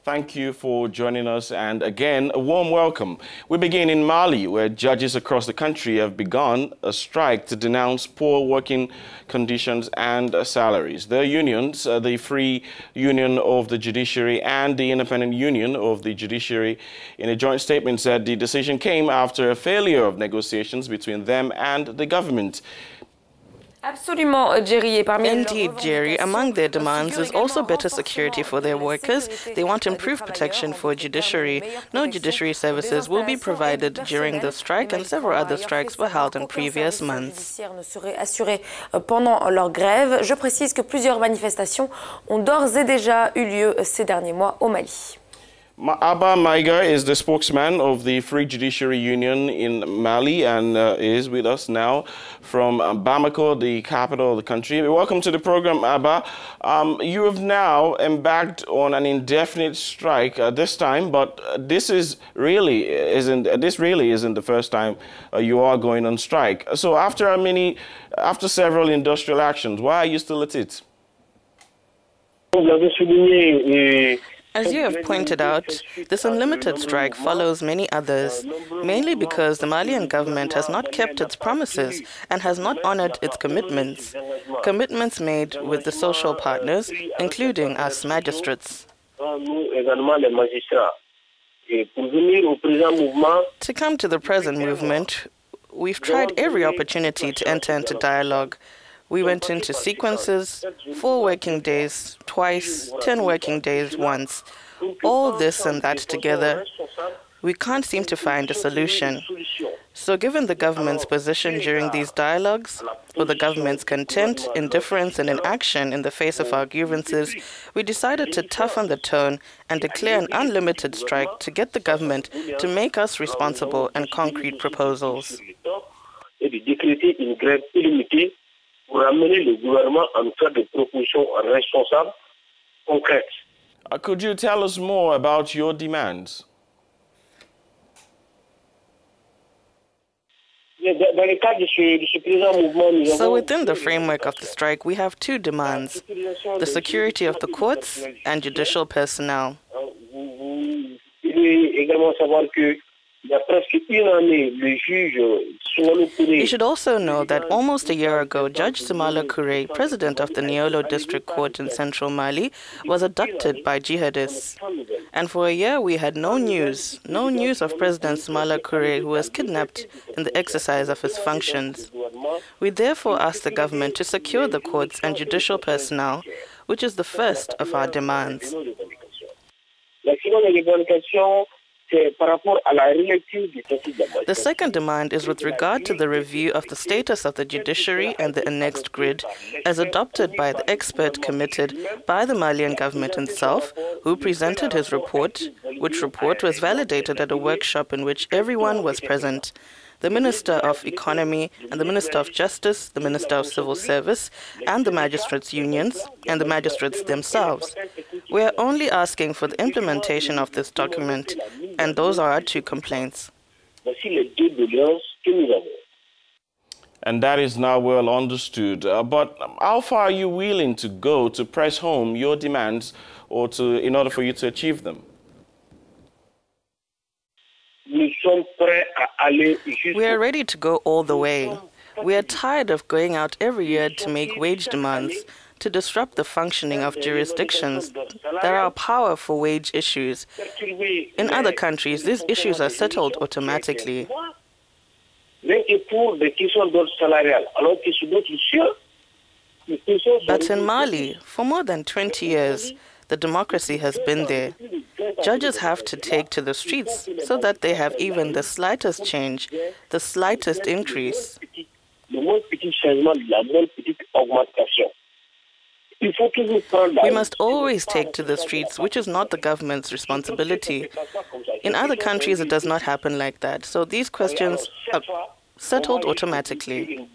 Thank you for joining us, and again, a warm welcome. We begin in Mali, where judges across the country have begun a strike to denounce poor working conditions and salaries. Their unions, the Free Union of the Judiciary and the Independent Union of the Judiciary, in a joint statement said the decision came after a failure of negotiations between them and the government. Indeed, Jerry. Among their demands is also better security for their workers. They want improved protection for judiciary. No judiciary services will be provided during the strike, and several other strikes were held in previous months. Pendant leur grève, je précise que plusieurs manifestations ont d'ores et déjà eu lieu ces derniers mois au Mali. Abba Maiga is the spokesman of the Free Judiciary Union in Mali and is with us now from Bamako, the capital of the country. Welcome to the program, Abba. You have now embarked on an indefinite strike this time, but this really isn't the first time you are going on strike. So after several industrial actions, why are you still at it? As you have pointed out, this unlimited strike follows many others, mainly because the Malian government has not kept its promises and has not honored its commitments made with the social partners, including us magistrates. To come to the present movement, we've tried every opportunity to enter into dialogue. We went into sequences, 4 working days twice, 10 working days once. All this and that together, we can't seem to find a solution. So given the government's position during these dialogues, or the government's contempt, indifference, and inaction in the face of our grievances, we decided to toughen the tone and declare an unlimited strike to get the government to make us responsible and concrete proposals. Pour amener le gouvernement à nous faire des propositions responsables, concrètes. Could you tell us more about your demands? So within the framework of the strike, we have 2 demands: the security of the courts and judicial personnel. You should also know that almost a year ago, Judge Soumala Kouré, president of the Niolo District Court in central Mali, was abducted by jihadists. And for a year, we had no news of President Soumala Kouré, who was kidnapped in the exercise of his functions. We therefore asked the government to secure the courts and judicial personnel, which is the first of our demands. The second demand is with regard to the review of the status of the judiciary and the annexed grid as adopted by the expert committed by the Malian government itself, who presented his report, which report was validated at a workshop in which everyone was present: the Minister of Economy and the Minister of Justice, the Minister of Civil Service, and the magistrates' unions, and the magistrates themselves. We are only asking for the implementation of this document, and those are our 2 complaints. And that is now well understood. But how far are you willing to go to press home your demands in order for you to achieve them? We are ready to go all the way. We are tired of going out every year to make wage demands, to disrupt the functioning of jurisdictions that are power for wage issues. In other countries, these issues are settled automatically. But in Mali, for more than 20 years, the democracy has been there. Judges have to take to the streets so that they have even the slightest change, the slightest increase. We must always take to the streets, which is not the government's responsibility. In other countries, it does not happen like that. So these questions are settled automatically.